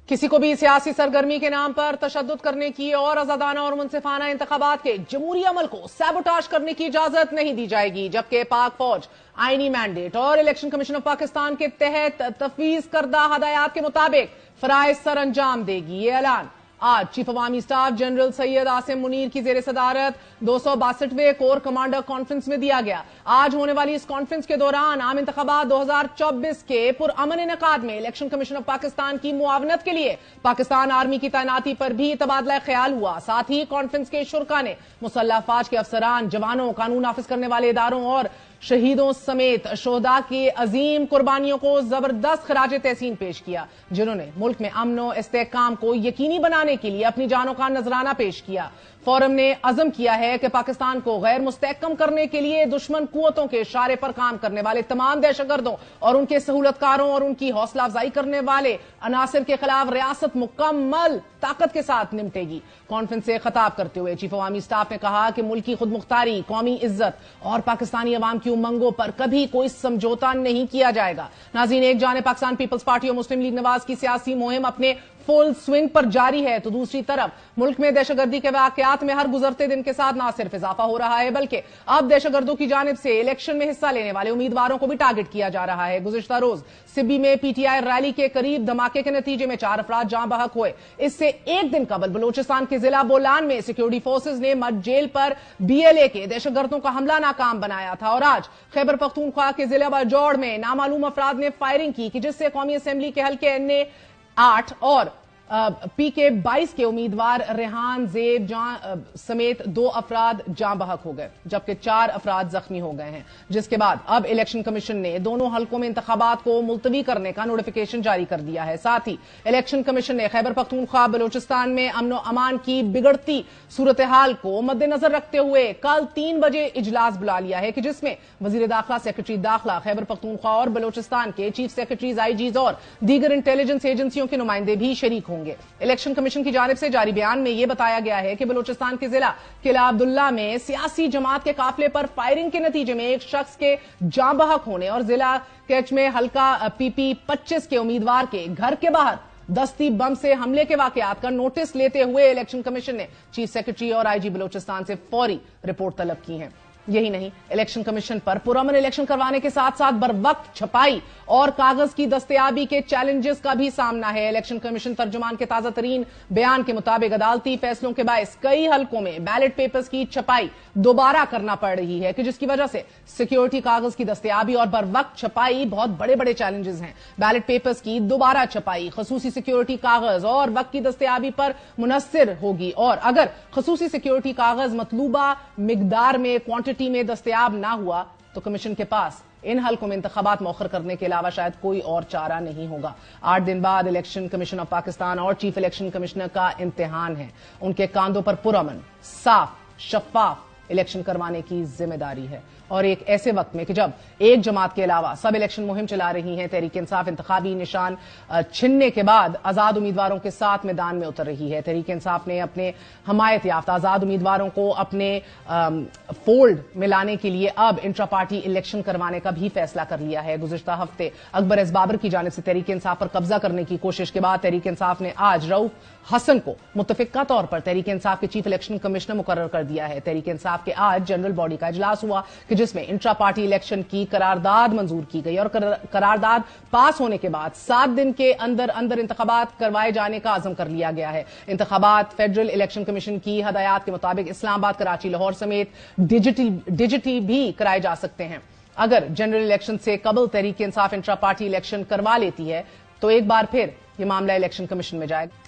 किसी को भी सियासी सरगर्मी के नाम पर तशद्दुद करने की और आजादाना और मुनसिफाना इंतखाबात के जमहूरी अमल को सैबोटाज करने की इजाजत नहीं दी जाएगी, जबकि पाक फौज आईनी मैंडेट और इलेक्शन कमीशन ऑफ पाकिस्तान के तहत तफवीज करदा हदायत के मुताबिक फराइज सर अंजाम देगी। ये ऐलान आज चीफ अवामी स्टाफ जनरल सैयद आसिम मुनीर की जेर सदारत 262वें कोर कमांडर कॉन्फ्रेंस में दिया गया। आज होने वाली इस कॉन्फ्रेंस के दौरान आम इंतखाबात 2024 के पुरअमन इनेकाद में इलेक्शन कमीशन ऑफ पाकिस्तान की मुआवनत के लिए पाकिस्तान आर्मी की तैनाती पर भी तबादला ख्याल हुआ। साथ ही कॉन्फ्रेंस के शुरका ने मुसल्लह अफवाज के अफसरान, जवानों, कानून नाफिज करने वाले इदारों और शहीदों समेत शोहदा की अजीम कुर्बानियों को जबरदस्त खराज तहसीन पेश किया, जिन्होंने मुल्क में अमन और इस्तेहकाम को यकीनी बनाने के लिए अपनी जानों का नजराना पेश किया। फोरम ने अज़म किया है कि पाकिस्तान को गैर मुस्तहकम करने के लिए दुश्मन कुव्वतों के इशारे पर काम करने वाले तमाम दहशतगर्दों और उनके सहूलतकारों और उनकी हौसला अफजाई करने वाले अनासिर के खिलाफ रियासत मुकम्मल ताकत के साथ निपटेगी। कॉन्फ्रेंस से खिताब करते हुए चीफ अवामी स्टाफ ने कहा कि मुल्क की खुद मुख्तारी, कौमी इज्जत और पाकिस्तानी अवाम की उमंगों पर कभी कोई समझौता नहीं किया जाएगा। नाज़रीन, एक जाने पाकिस्तान पीपल्स पार्टी और मुस्लिम लीग नवाज की सियासी मुहिम अपने फुल स्विंग पर जारी है, तो दूसरी तरफ मुल्क में दहशतगर्दी के वाकयात में हर गुजरते दिन के साथ न सिर्फ इजाफा हो रहा है, बल्कि अब दहशतगर्दों की जानिब से इलेक्शन में हिस्सा लेने वाले उम्मीदवारों को भी टारगेट किया जा रहा है। गुज़िश्ता रोज सिब्बी में पीटीआई रैली के करीब धमाके के नतीजे में 4 अफराद जाँ बहक हुए। इससे एक दिन कबल बलूचिस्तान के जिला बोलान में सिक्योरिटी फोर्सेज ने मड जेल पर बीएलए के दहशतगर्दों का हमला नाकाम बनाया था। और आज खैबर पख्तूनख्वा के जिला बाजौड़ में नामालूम अफराद ने फायरिंग की, जिससे कौमी असेंबली के हल्के NA 8 और PK 22 के उम्मीदवार रेहान जेब समेत 2 अफराद जाँ बहक हो गए, जबकि 4 अफराद जख्मी हो गए हैं, जिसके बाद अब इलेक्शन कमीशन ने दोनों हल्कों में इंतखाबात को मुलतवी करने का नोटिफिकेशन जारी कर दिया है। साथ ही इलेक्शन कमीशन ने खैबर पख्तूनख्वा बलूचिस्तान में अमन और अमान की बिगड़ती सूरत हाल को मद्देनजर रखते हुए कल 3 बजे इजलास बुला लिया है, जिसमें वजीर दाखिला, सेक्रेटरी दाखिला, खैबर पख्तूनख्वा और बलूचिस्तान के चीफ सेक्रेटरीज, IGs और दीगर इंटेलिजेंस एजेंसियों के नुमाइंदे भी शरीक होंगे। इलेक्शन कमीशन की जानिब से जारी बयान में यह बताया गया है कि बलूचिस्तान के जिला किला अब्दुल्ला में सियासी जमात के काफिले पर फायरिंग के नतीजे में एक शख्स के जाँ बहक होने और जिला कैच में हल्का PP 25 के उम्मीदवार के घर के बाहर दस्ती बम से हमले के वाकयात का नोटिस लेते हुए इलेक्शन कमीशन ने चीफ सेक्रेटरी और IG बलूचिस्तान से फौरी रिपोर्ट तलब की है। यही नहीं, इलेक्शन कमीशन पर पुरअमन इलेक्शन करवाने के साथ साथ बर वक्त छपाई और कागज की दस्तयाबी के चैलेंजेस का भी सामना है। इलेक्शन कमीशन तर्जुमान के ताजा तरीन बयान के मुताबिक अदालती फैसलों के बायस कई हल्कों में बैलेट पेपर्स की छपाई दोबारा करना पड़ रही है, जिसकी वजह से सिक्योरिटी कागज की दस्तयाबी और बर वक्त छपाई बहुत बड़े बड़े चैलेंजेस हैं। बैलेट पेपर्स की दोबारा छपाई खसूसी सिक्योरिटी कागज और वक्त की दस्तयाबी पर मुनस्सिर होगी, और अगर खसूसी सिक्योरिटी कागज मतलूबा मिकदार में क्वांटिटी में दस्तयाब ना हुआ तो कमीशन के पास इन हल्कों में इंतखाबात मौखर करने के अलावा शायद कोई और चारा नहीं होगा। 8 दिन बाद इलेक्शन कमीशन ऑफ पाकिस्तान और चीफ इलेक्शन कमिश्नर का इम्तिहान है। उनके कांधों पर पुरअमन, साफ, शफाफ इलेक्शन करवाने की जिम्मेदारी है, और एक ऐसे वक्त में कि जब एक जमात के अलावा सब इलेक्शन मुहिम चला रही हैं, तहरीक इंसाफ इंतखाबी निशान छिनने के बाद आजाद उम्मीदवारों के साथ मैदान में उतर रही है। तहरीक इंसाफ ने अपने हमायत याफ्ता आजाद उम्मीदवारों को अपने फोल्ड में लाने के लिए अब इंट्रा पार्टी इलेक्शन करवाने का भी फैसला कर लिया है। गुज़िश्ता हफ्ते अकबर एस बाबर की जानिब से तहरीक इंसाफ पर कब्जा करने की कोशिश के बाद तहरीक इंसाफ ने आज रऊफ हसन को मुतफिका तौर पर तहरीक इंसाफ के चीफ इलेक्शन कमिश्नर मुकर्रर कर दिया है। तहरीक इंसाफ के आज जनरल बॉडी का इजलास हुआ जिसमें इंट्रा पार्टी इलेक्शन की करारदाद मंजूर की गई, और करारदाद पास होने के बाद 7 दिन के अंदर अंदर इंतखाबात करवाए जाने का अज़म कर लिया गया है। इंतखाबात फेडरल इलेक्शन कमीशन की हदायत के मुताबिक इस्लामाबाद, कराची, लाहौर समेत डिजिटली भी कराए जा सकते हैं। अगर जनरल इलेक्शन से कबल Tehreek Insaf intra party election करवा लेती है तो एक बार फिर यह मामला इलेक्शन कमीशन में जाएगा।